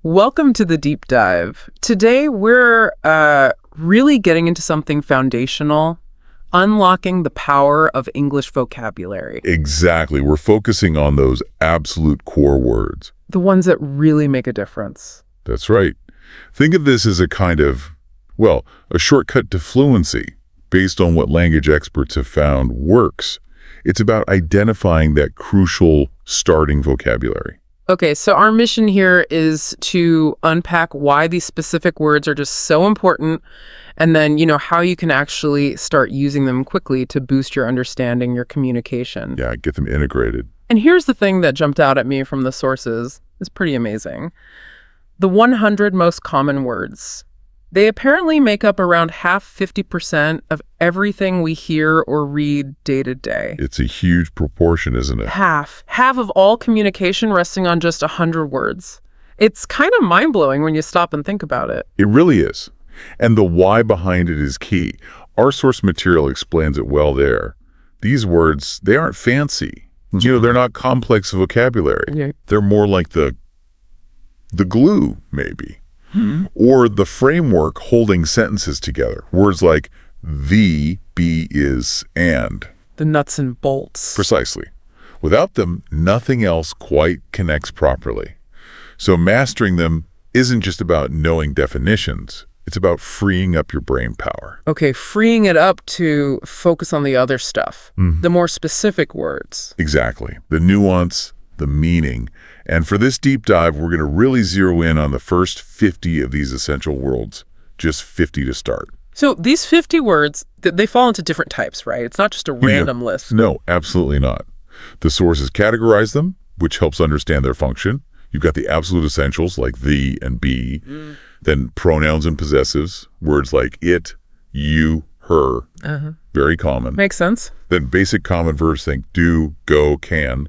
Welcome to the deep dive. Today we're really getting into something foundational, unlocking the power of English vocabulary. Exactly. We're focusing on those absolute core words. The ones that really make a difference. That's right. Think of this as a kind of, well, a shortcut to fluency based on what language experts have found works. It's about identifying that crucial starting vocabulary. Okay, so our mission here is to unpack why these specific words are just so important, and then, how you can actually start using them quickly to boost your understanding, your communication. Yeah, get them integrated. And here's the thing that jumped out at me from the sources. It's pretty amazing. The 100 most common words. They apparently make up around 50% of everything we hear or read day to day. It's a huge proportion, isn't it? Half of all communication resting on just 100 words. It's kind of mind-blowing when you stop and think about it. It really is. And the why behind it is key. Our source material explains it well there. These words, they aren't fancy. They're not complex vocabulary. Yeah. They're more like the glue, maybe. Or the framework holding sentences together. Words like the, be, is, and. The nuts and bolts. Precisely. Without them, nothing else quite connects properly. So mastering them isn't just about knowing definitions. It's about freeing up your brain power. Okay, freeing it up to focus on the other stuff. The more specific words. Exactly. The nuance, the meaning. And for this deep dive, we're going to really zero in on the first 50 of these essential words, just 50 to start. So these 50 words, they fall into different types, right? It's not just a random list. No, absolutely not. The sources categorize them, which helps understand their function. You've got the absolute essentials like the and be, then pronouns and possessives, words like it, you, her, very common. Makes sense. Then basic common verbs, think do, go, can.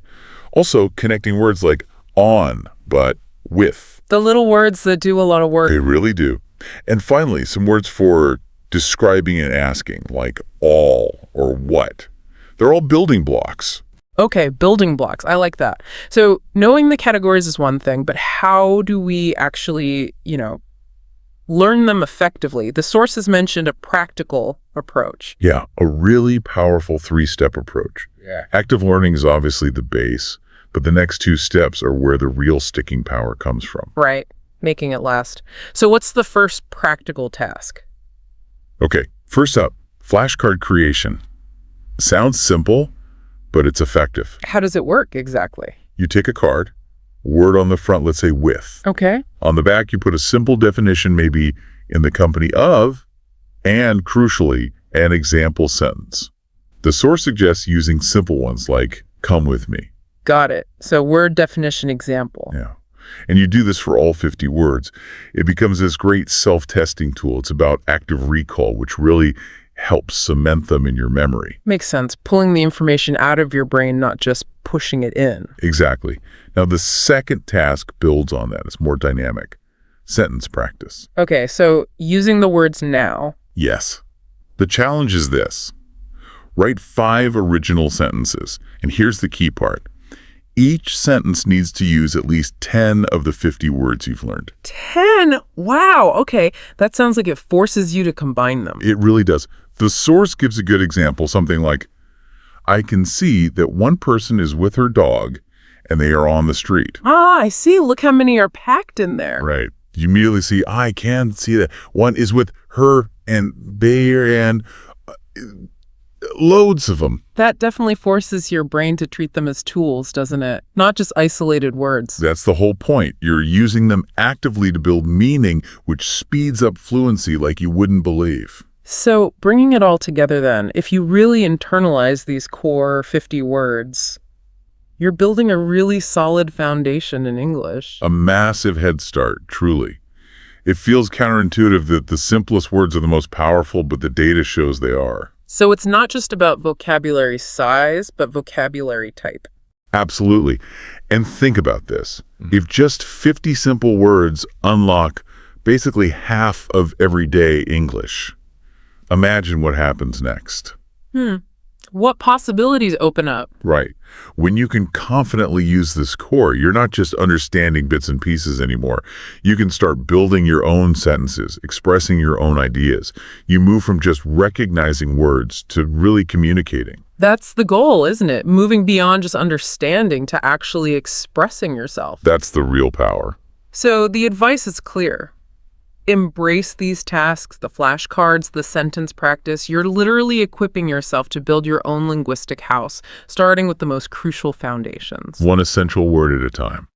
Also connecting words like on, but, with. The little words that do a lot of work. They really do. And finally, some words for describing and asking, like all or what. They're all building blocks. Okay, building blocks. I like that. So knowing the categories is one thing, but how do we actually, learn them effectively? The sources mentioned a practical approach. Yeah, a really powerful three-step approach. Yeah. Active learning is obviously the base, but the next two steps are where the real sticking power comes from. Right, making it last. So what's the first practical task? Okay, first up, flashcard creation. Sounds simple, but it's effective. How does it work exactly? You take a card, word on the front, let's say with. Okay. On the back, you put a simple definition, maybe in the company of, and crucially, an example sentence. The source suggests using simple ones like, come with me. Got it. So word definition example. Yeah. And you do this for all 50 words. It becomes this great self-testing tool. It's about active recall, which really helps cement them in your memory. Makes sense. Pulling the information out of your brain, not just pushing it in. Exactly. Now, the second task builds on that. It's more dynamic. Sentence practice. Okay, so using the words now. Yes. The challenge is this. Write 5 original sentences. And here's the key part. Each sentence needs to use at least 10 of the 50 words you've learned. 10? Wow. Okay. That sounds like it forces you to combine them. It really does. The source gives a good example, something like, I can see that one person is with her dog and they are on the street. Ah, I see. Look how many are packed in there. Right. You immediately see, I can see that. One is with her and they and loads of them. That definitely forces your brain to treat them as tools, doesn't it? Not just isolated words. That's the whole point. You're using them actively to build meaning, which speeds up fluency like you wouldn't believe. So bringing it all together then, if you really internalize these core 50 words, you're building a really solid foundation in English. A massive head start, truly. It feels counterintuitive that the simplest words are the most powerful, but the data shows they are. So it's not just about vocabulary size, but vocabulary type. Absolutely. And think about this. If just 50 simple words unlock basically half of everyday English, imagine what happens next. what possibilities open up. Right. When you can confidently use this core, you're not just understanding bits and pieces anymore. You can start building your own sentences, expressing your own ideas. You move from just recognizing words to really communicating. That's the goal, isn't it? Moving beyond just understanding to actually expressing yourself. That's the real power. So the advice is clear. Embrace these tasks, the flashcards, the sentence practice. You're literally equipping yourself to build your own linguistic house, starting with the most crucial foundations. One essential word at a time.